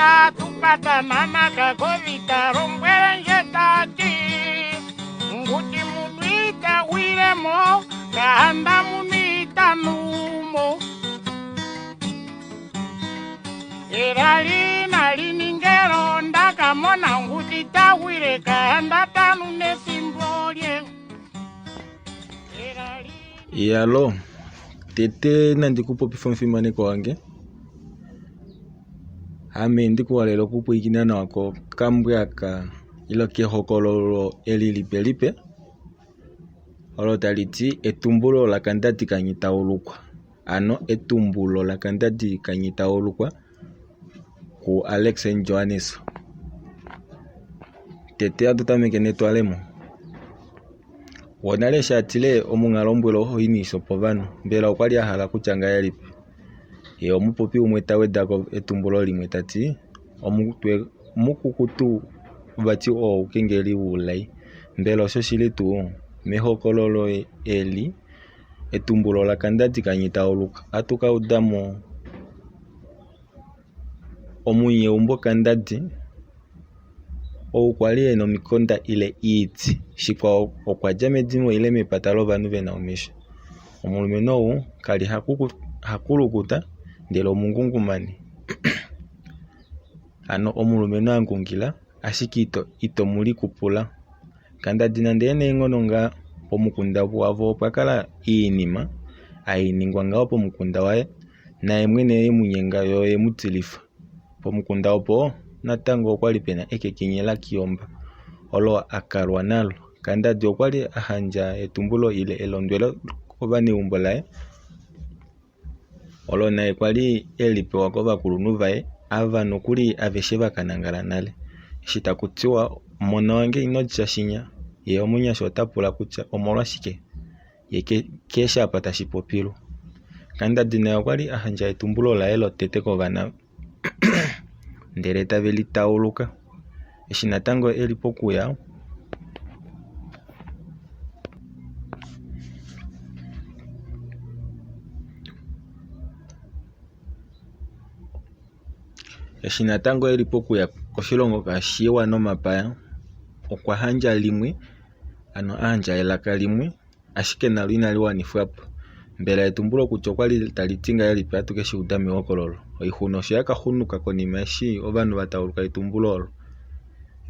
ya tupata nana kakovita rombwere njetati nguti mutuita wiremo kahanda munita numo erali naliningero ndakamona nguti tawire kahanda tanu nesimbolye Yalo tete nandikupo pifanfimaneko wange ame ndikuwa lelo kupo ikinana wako kambwaka ilo kehokololo elilipelipe olo taliti etumbulo laKandadi kaNghitaulukwa ano etumbulo laKandadi kaNghitaulukwa ku N Johannes tete atutameke netwalemo wonale shatile omungalombwelo hoyiniso povanu mbela okwali ahala kuchanga yalipe ye omupopi umwe tawedako etumbulo limwe tati omukukutu bati ukengeli ulai mbela osho shili tu mehokololo eli etumbulo laKandadi kaNghitaulukwa atuka udamo omunyeumbo kaNdadi kwali eno mikonda ile iti shikwa okwaja medimo ile mepatalo vanu vena omisho omulumeno kali hakulukuta ndelo mungungumani ano omulumeno angungila ashikito ito muli kupula kaNdadi nande ene ngono nga pomukunda wavo pakala iinima ayiningwa ngawo pomukunda waye na mwene yemunyenga yo yemutilifa pomukunda opo natango okwali pena ekekenyela kiyomba olo akalwa nalo kaNdadi okwali ahanja etumbulo ile elondwelo kobani umbolae olo naye kwali elipewa kovakulunu vaye ava nokuli aveshe vakanangala nale shitakutiwa mona wange inodja shinya ye omunyasho otapula kutya omolwa shike ye kesha apata shipopilo kaNdadi naye okwali ahanja etumbulo laye lotete kovana ndele taveli tauluka natango elipo kuya natango elipo kuya koshilongo kashiwa nomapaya okwahanja limwe ano ahanja elaka limwe ashike nalo inaliwanifwapo mbela etumbulo kutya okwali talitinga yalipe atukeshi udame wokololo oihuno sho yakahunuka konima eshi ovanhu vatauluka etumbulo olo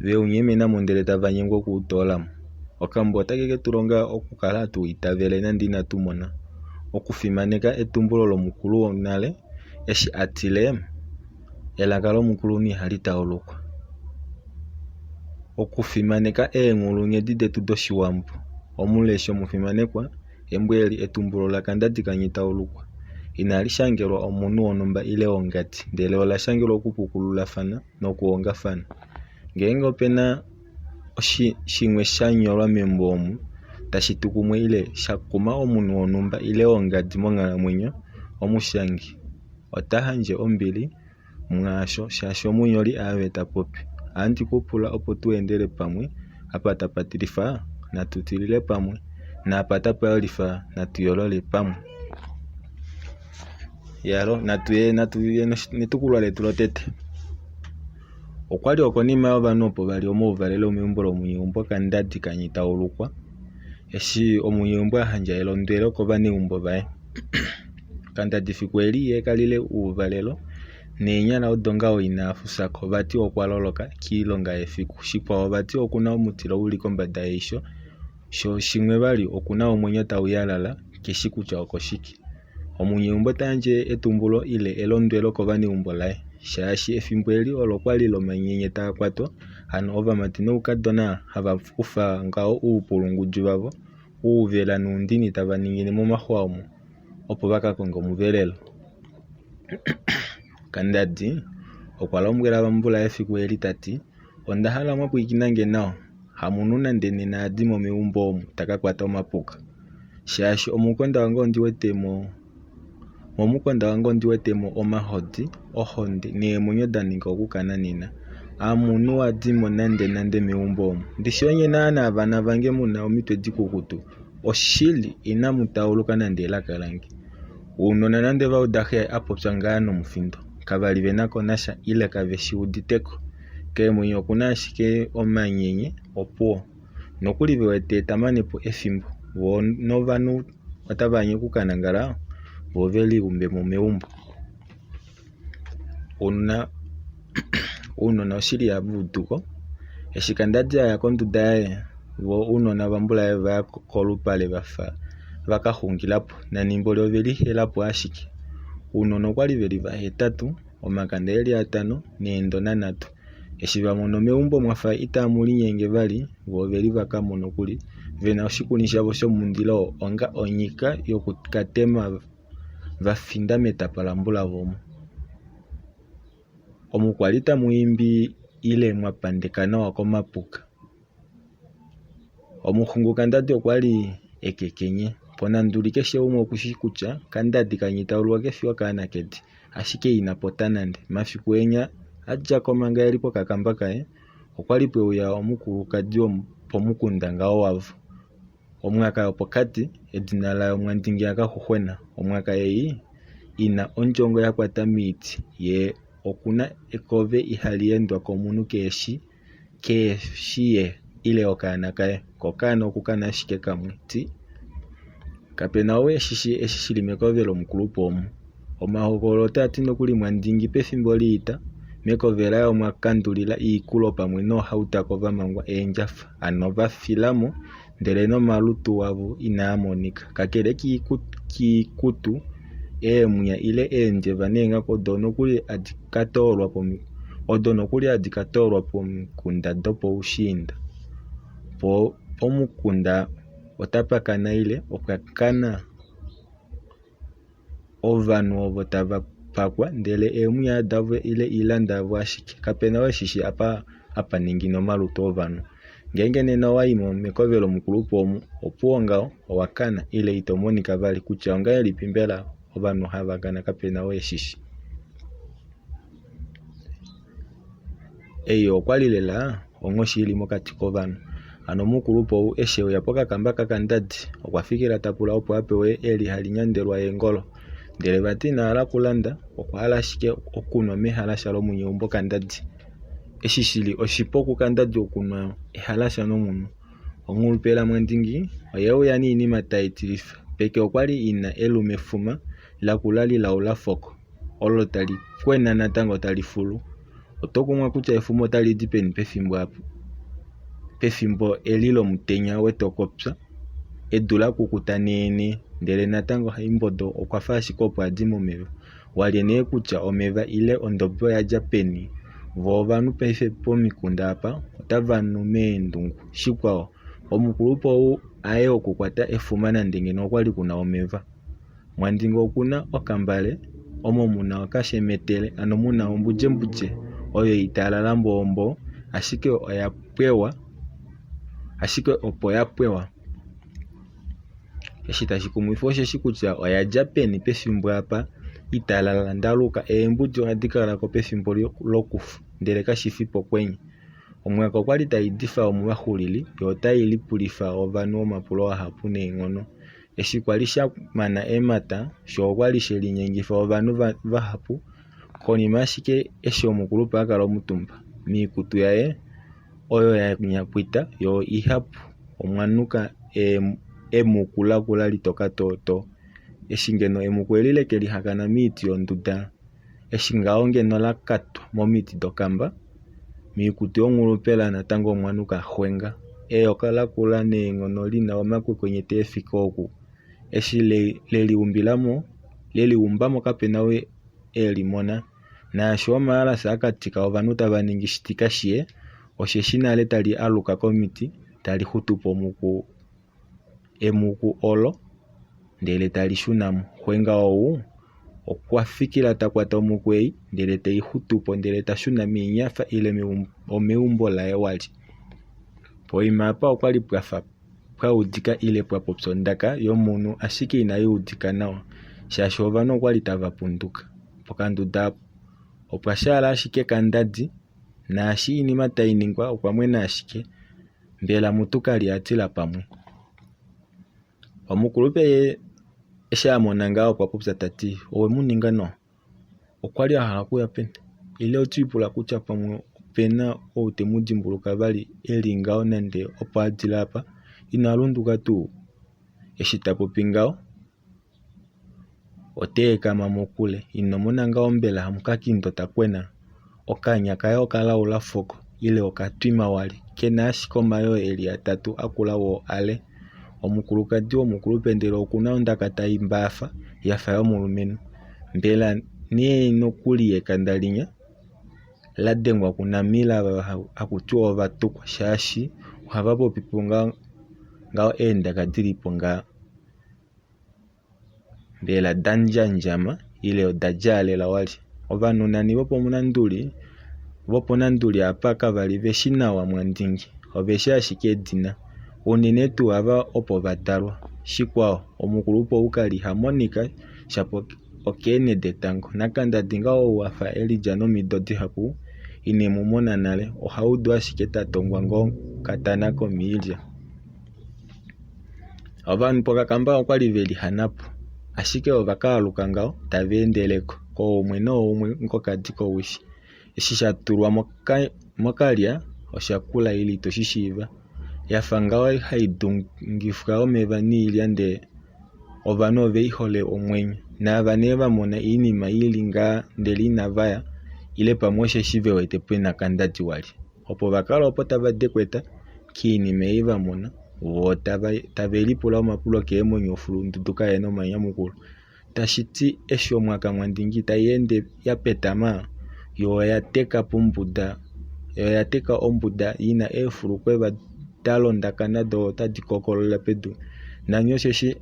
ve unyemena mondele tavanyengwa kuutolamo okambo otakeke tulonga okukala tuitavele nandi inatumona okufimaneka etumbulo lomukulu wonale eshi atile elaka lomukulu ni halitaulukwa okufimaneka eengulunye didetu doshiwambo omulesho mufimanekwa embweli etumbulo laKandadi kaNghitaulukwa inalishangelwa omunu wonumba ile ongati ndele olashangelwa okupukululafana nokuongafana ngenge opena shimwe shanyolwa membomu tashitukumwe ile shakuma omunu wonumba ile ongati mongalamwenyo omushangi otahanje ombili mwasho shasho omunyoli aveta popi andi kupula opo tuendele pamwe apata patilifa natutilile pamwe na apata palifa natuyolole pamwe yalo natuye netukulwa letu lotete okwali okonima yovanhu opo vali omauvalelo omeumbo lomunyumbo kaNdadi kaNghitaulukwa eshi omunyumbo ahanja elondwelo kovaneumbo vaye kaNdadi fikweli yekalile uuvalelo neenyala odonga oinafusako vati okwaloloka kiilonga yefiku shikwawo vati okuna omutilo uli kombanda yeisho sho shimwe vali okuna omwenyo tauyalala keshi kutya okoshiki omunyumbo tanje etumbulo ile elondwelo kovaneumbo laye shashi efimbo eli olo kwali lomanyenye takwatwa ano ovamati noukadona hava kufa ngawo uupulunguju vavo uuvela nuundini tavaningine momahwa omo opo vakakonga omuvelelo kaNdadi okwalombwela vambula efiku eli tati ondahala mwapwikinange nawo hamunu nande nena adimo meumbo omu takakwata omapuka shashi omukonda wange ondiwetemo omahodi ohonde neemwenyo daninga okukana nena amunu wadimo nande meumbo omu ndishi onye naana avana vange muna omitwe dikukutu oshili inamutauluka nande elaka lange uunona nande vaudahe apopya ngaa nomufindo kavali venako nasha ile kaveshi uditeko. Ke mwenye okuna ashike omanyenye opuwo. Nokuli vewete etamanepo ethimbo. Wo novanhu otavanye okukanangala vo veli umbemo meumbo. Uunona oshili yavuutuko. Eshi kaNdadi aya kondunda yaye vo uunona vambula vaya kolupale vafa vakahungilapo nanimbo lyoveli helapo ashike. Uunona okwali veli vahetatu, omakanda eli 5 neendona 3. Eshi vamono meumbo mwafa itamuli nyenge vali vo veli vakamono kuli vena oshikuni shavo shomundilo onga onyika yokukatema vafinda metapala mbulavomo. Omukwali tamuyimbi ile mwapandeka nawa komapuka. Omuhungu kaNdadi okwali ekekenye. Ponanduli keshe umwe okushi kutya kaNdadi kaNghitaulukwa kefiwa kaanakedi ashike inapota nande. Mafiku enya adja komanga yeli pokakamba kaye okwali pweuya omukulukadi pomukunda ngawo wavo. Omwaka yopokati edina layo Mwandingi yaKaxuxwena. Omwaka yeyi ina ondjongo yakwata miiti ye okuna ekove ihali endwa komunhu keshi ye ile okana kaye kokana okukana ashike kamwe ti. Kapena we eshishili mekove lomukulupo omu. Omahokolo otati nokuli Mwandingi pethimbo liita mekove laye omwakandulila iikulo pamwe noohautako vamangwa eenjafa, ano vafilamo ndele nomalutu wavo inaamonika. Kakele kiikutu eemwiya ile eendjeva neengako odo nokuli adikatoolwa pomukunda dopoushiinda. Po pomukunda otapakana ile opwakana ovanhu ovo tavapakwa ndele eemwiya adavo ile iilanda avo ashike. Kapena we shishi apa ningi nomalutu ovanhu. Ngenge nena wayimo mekove lomukulupo omu opuwo ngawo owakana ile itomonika vali kutya onga yeli pimbela ovanhu havakana kapena we shishi. Eyo okwali lela ongoshi ili mokati kovanhu. Ano mukulupo eshe uya pokakamba kaNdadi okwafikila tapula opo apewe eli hali nyandelwa engolo. Ndele vati naala kulanda okwahala ashike okunwa mehalasha lomweumbo kaNdadi. Eshi shili oshipo ku kaNdadi okunwa ehalasha nomunhu. Omulupela Mwandingi oye uya niinima tayi tilifa. Peke okwali ina elumefuma lakulali laula foko. Olo tali kwena natango tali fulu. Otokumwa kutya efumo tali dipeni pethimbo apo. Pethimbo elilo mutenya wetokopya edula kukuta nene ndele natango haimbodo okwafa ashike opo adi momeva. Wali nee kutya omeva ile ondobo yadja peni. Vo vanhu paife pomikunda apa otavanu meendungu. Shikwawo omukulupo aye okukwata efuma nande ngeno okwali kuna omeva. Mwandingi okuna okambale omo muna okashemetele ano muna ombudjembudje oyo italala mbombo ashike opo yapwewa. Eshi tashi kumwifo osheshi kutya oyadja peni pethimbo apa italala ndaluka eembudje ohadhi kalako pethimbo lokufa ndele kashifipo kwenye. Omwaka okwali tayi difa omuvahulili yo otayi lipulifa ovanhu omapulo ahapu neeng'ono. Eshi kwali shamana emata sho okwali sheli nyengifa ovanhu vahapu konima ashike eshi omukulupe akala omutumba miikutu yaye oyo yanyapwita yo ihapu omwanuka emukulakula litoka toto. Eshi ngeno emuku elileke lihakana miiti yondunda eshi ngawo ngeno lakatwa momiti dokamba miikutu yomulupela natango omwanuka hwenga eyoka lakula neeng'ono lina omakwekwenyete efika oku. Eshi leliumbamo kapena we elimona naashi omaalasa akatika ovanhu tavaningi shitika shiye osheshi nale tali aluka komiti tali hutupo emuku olo ndele tali shunamo. Hwenga owu okwafikila takwata omukwei ndele teyi hutupo ndele tashuna miinyafa ile omeumbo laye wali. Poima apa okwali pwafa pwaudika ile pwapopya ondaka yomunhu ashike inayiudika nawa shaashi ovanhu okwali tavapunduka. Pokandunda apo opwashala ashike kaNdadi naashi inima tayi ningwa okwamwena ashike mbela mutu kali atila pamwe. Omukulupe ye eshi amona ngawo opwapopya tati owe muninga no. okwali ahala kuya peni ile otwipula kutya pamwe opena outemudimbuluka vali eli ngawo nande opo adila apa inalunduka tuu. Eshi tapopi ngawo oteekama mokule inomona ngawo mbela hamukakindo takwena okanya kaye okalaula foko ile okatwima wali kena ashike omayo eli atatu akula wo ale. Omukulukadi omukulupendelo okuna ondaka tayi mbaafa yafa yomulumentu mbela nee nokuli ekandalinya ladengwa kunamila hakutiwa ovatukwa shaashi ohava popipo ngawo eendaka dilipo nga mbela danjandjama ile odajalela wali. Ovanhu nani vopo nanduli apa kavali veshi nawa Mwandingi oveshi ashike edina unene tuu ava opo vatalwa. Shikwawo omukulupo ukali hamonika shapo okeene detango naKandadi ngawo wafa elija nomidodi haku inemumona nale ohaudu ashike tatongwa ngo katana komiilya. Ovanhu pokakamba okwali veli hanapo ashike ovakaaluka ngawo taveendeleko koumwe noumwe ngokadi kowishi. Eshi shatulwa mokalya oshakula ili toshishiiva yafa ngawo haidungifwa omeva niilya nde ovanhu oveihole omwenyo naava nee vamona iinima ili ngaa ndele inavaya ile pamwe sheshi vewete pena Kandadi wali opo vakala opo tavadekweta kiinima ei vamona wo tavelipula omapulo keemonyofulu nduduka yena omanyamukulu. Tashiti eshi omwaka Mwandingi tayeende yapetama yo oyateka ombuda yina eefulukwe dalonda Kandadi otadi kokolola pedu nanyo sheshi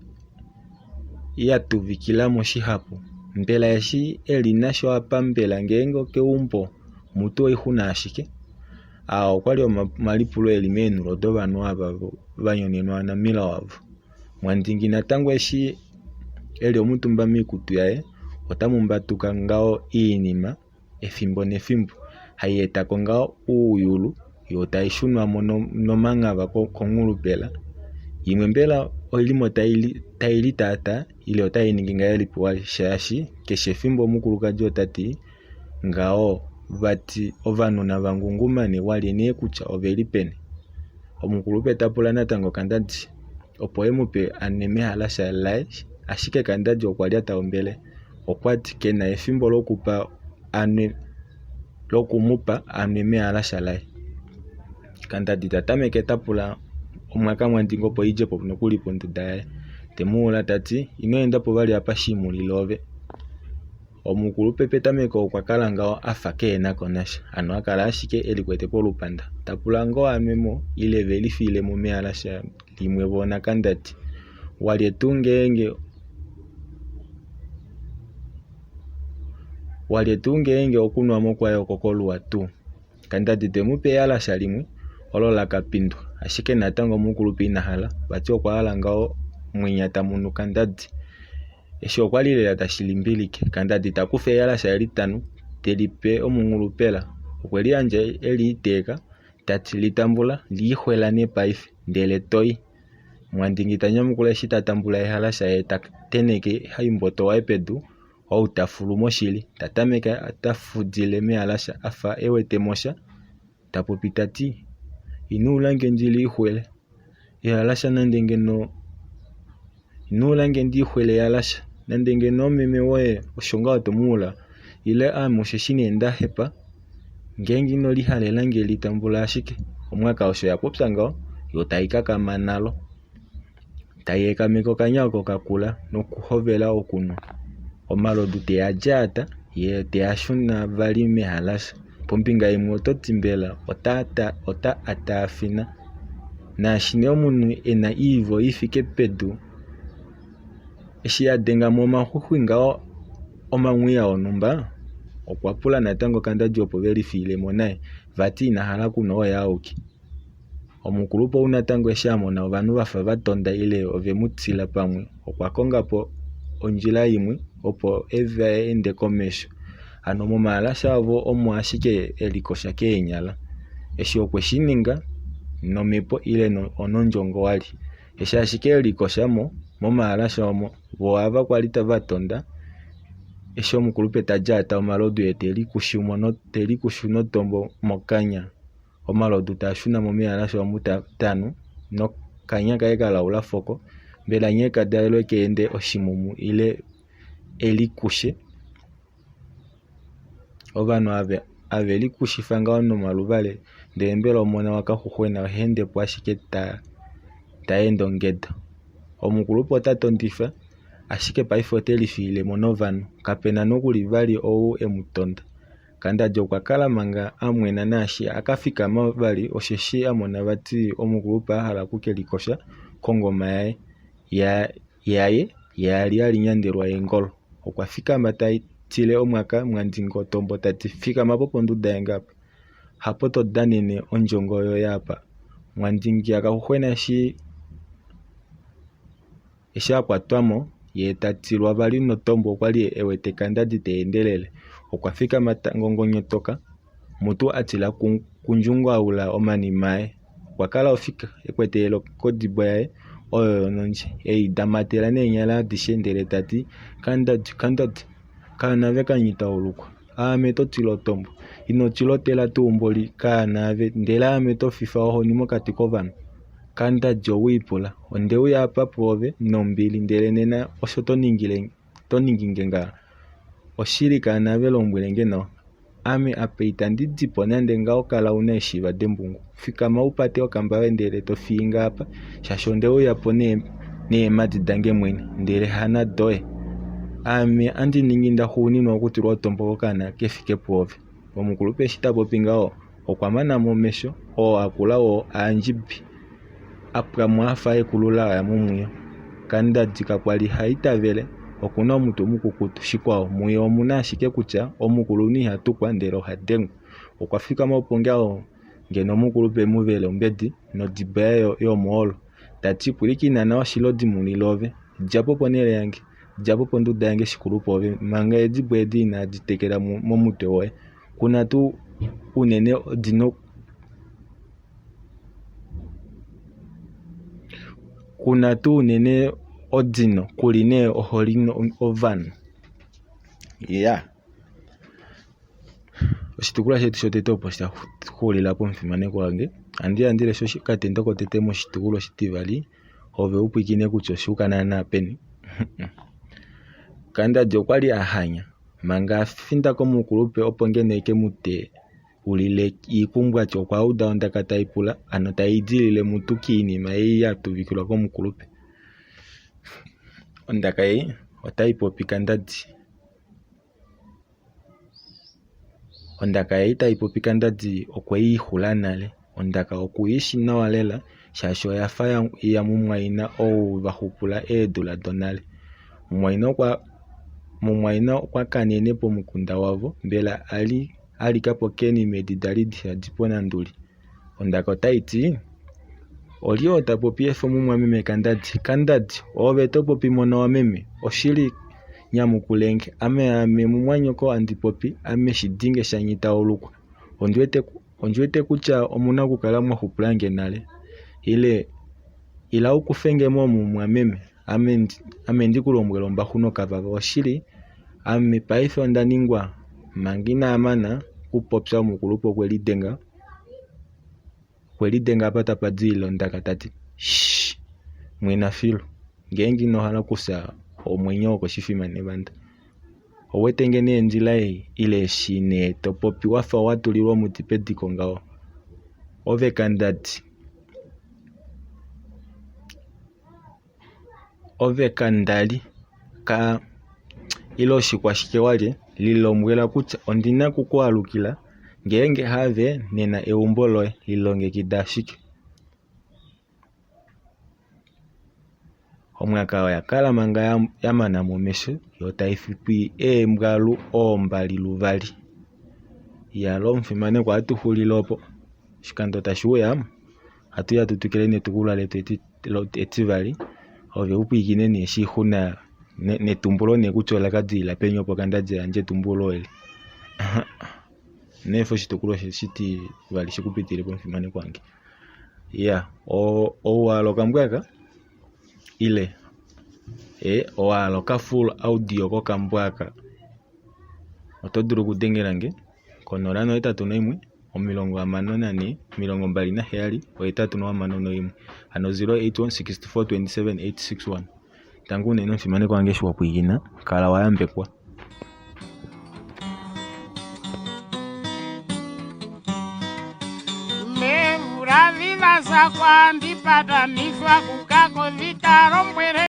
yatuvikila moshihapu mbela yeshi eli nasho apambela ngenge keumbo mutu oihuna ashike. Okwali omalipulo eli meenulo dovanhu ava vanyonenwa namila wavo. Mwandingi natango eshi eli omutumba miikutu yaye otamumbatuka ngawo iinima ethimbo nethimbo hayi etako ngawo uuyulu yo tayi shunwamo nomang'ava kong'ulupela yimwe mbela oilimo tayili tata ile otayi ningi ngayo elipo wali shaashi keshe ethimbo omukulukadi otati ngawo vati ovanhu navangungumane wali nee kutya oveli peni. Omukulupe tapula natango Kandadi opo emupe aneme halasha laye ashike Kandadi okwali ataombele okwati kena ethimbo lokumupa aneme halasha laye. Kandadi tatameke tapula omwaka Mwandingi opo ijepo nokuli ponduda yaye temuula tati inoendapo vali apa shimulilove. Omukulupe petameko okwakala ngawo afa keenako nasha ano akala ashike elikwete polupanda tapula ngawo anwemo ile velifilemo mehalasha limwe vona Kandadi wali ngenge okunwamo kwayo kokoluwa tu. Kandadi temupe halasha limwe olo lakapindwa ashike natango omukulupe inahala vati okwahala ngawo mwinya tamunu Kandadi. Eshi okwali lela tashilimbilike Kandadi takufa ehalasha elitanu telipe omung'ulupela okweli yandja eliiteka tati litambula liihwela nepaife ndele toyi. Mwandingi tanyamukula eshi tatambula ehalasha ye tateneke haimboto waye pedu wautafulu moshili tatameke atafudile mehalasha afa ewete mosha tapopi tati inuulange ndiliihwele ehalasha inuulange ndiihwele ehalasha nande ngeno meme woye oshonga otomuula ile amosheshi neenda hepa ngenge inolihalela nge litambula ashike. Omwaka osho yapopya ngawo yo tayikakama nalo tayeekameka okanya kokakula nokuhovela okunwa omalodu teyadjaata ye teyashuna vali mehalasha. Pombinga imwe ototi mbela ota ataafina naashi nee omunhu ena iivo yithike pedu eshi yadengamo omahuhwi ngawo omamwiya onumba okwapula natango Kandadi opo velifilemo naye vati inahala kuna oyauki. Omukulupe natango eshi amona ovanhu vafa vatonda ile ovemutsila pamwe okwakongapo ondjila yimwe opo eende komesho ano momahalasha avo omo ashike elikosha keenyala. Eshi okweshininga nomepo ile onondjongo wali eshi ashike elikoshamo momahalasha omo vo ava kwali tavatonda esho omukulupe tajata omalodu ye teli kushuno tombo mokanya omalodu tashuna momeya lasho omutanu nokanya kaye kalaula foko mbela nye kadalwe keende oshimumu ile elikushe ovanhu ave likushifanga ono maluvale ndee mbela omona yaKaxuxwena ohendepo ashike taenda ongeda. Omukulupe otatondifa ashike paife otelifiile monovanhu kapena nokuli vali owu emutonda. KaNghitaulukwa okwa kala manga amwena naashi akafikama vali osheshi amona vati omukulupe ahala okukelikosha kongoma yaye yaali alinyandelwa yengolo. Okwa fikama tile omwaka Mwandingi otombo tati fikama popo nduda yengapa hapo todanene ondjongo yoye apa. Mwandingi yaKaxuxwena eshi akwatwamo ye tatilwa vali notombo okwali ewete kaNghitaulikwa teendelele. Okwa fikama ngongonyotoka mutu atila kundjungwaula omanima ye. Okwa kala ofika ekwete kodibwa yaye oyo yonondje eidamatela neenyala adishe ndele tati kaNghitaulikwa kaanave kaNghitaulukwa aame totila otombo inotshilotela tuumboli kaanave ndele aame tofifa ohoni mokati kovanhu. KaNghitaulukwa owiipula onde uya apa pwove nombili ndele nena osho toninginge ngaa oshili kaanave lombwelenge nawa ame apa itandidipo nande ngaa okala una eshiva dembungu fikama upate okambave ndele tofiinga apa shaashi onde uyapo neemadi dange mwene ndele hana doye ame andiningi ndahuuninwa okutilwa otombo kokana kefike pwove. Omukulupe eshi tapopi ngawo okwamanamo omesho akula wo aandjibi apwamo afa ekulula yamumwiyo. KaNghitaulukwa kakwali haitavele okuna omutu omukukutu shikwawo muye omuna ashike kutya omukuluni ihatukwa ndele ohadengwa. Okwa fikama opo ngawo ngeno omukulupe muvele ombedi nodibwa yaye yomoolo tati pwilikina nawa shilodi munilove japopo nele yange japopo nduda yange shikulu pove manga edibwa edi inaditekela momutwe woye kuna tu unene odino odino kuli nee oholino ovanhu. Oshitukulwa shetu shotete opo shahulila pomufimaneko wange andilandile sho katenda kotete moshitukulwa oshitivali ove upwikine kutya oshuuka naana peni. KaNghitaulukwa okwali ahanya manga afinda komukulupe opo ngeno ekemute ulile iikumbwatshi okwauda ondaka taipula ano taidilile mutu kiinima yeyi yatuvikilwa komukulupe. Ondaka yeyi otaipopi kaNghitaulukwa. Ondaka yeyi taipopi kaNghitaulukwa okweyiihula nale. Ondaka okuyishi nawa lela shaashi oyafa yamumwaina vahupula eedula donale. Mumwaina okwa kanene pomukunda wavo mbela alikapo keenimedi dali dihadipo nanduli. Ondaka otaiti oli otapopi efe mumwameme kaNghitaulukwa ove topopi mona wameme oshili nyamukulenge ame mumwanyoko andipopi ame shidinge shaNghitaulukwa ondiwete kutya omuna okukala mwahupulange nale ila ukufengemo mumwameme ame ndikulombwela ombahu nokavava oshili ame paife ondaningwa manga inaamana kupopya omukulupe okwelidenga apa tapadilile ondaka tati mwina filu ngenge inohala okusa omwenyo gokoshifima nevanda owete ngene endjila ileshi nee topopi wafa watulilwa omuti pediko ngawo ove kaNghitaulukwa ilo oshikwashike walye lilombwela kutya ondina kukualukila ngenge have nena eumbo loye lilongekidha ashike. Omwaka oya kala manga yamana momesho yo taifipi eembwalu oombali luvali. Lo omufimanekwa atuhulile opo shikando tashuya hatuya tutukile netukulwa letu etivali ove upwikine nee shihuna netumbulo nekutya olakadilila peni opo kaNghitaulukwa yandje etumbulo eli. Neefo oshitukulwa shetivali shikupitile pomufimanekwa wange. Owaala okambwaka ile owaala oka full audio kokambwaka oto dulu okudengelange ko 081 54 27 861, ano 081 64 27 861. Tangu unene mfimaneko wange shwa kuigina kala wayambekwa. Mevura viva sakwa ndipatanishwa kukako zitarombwere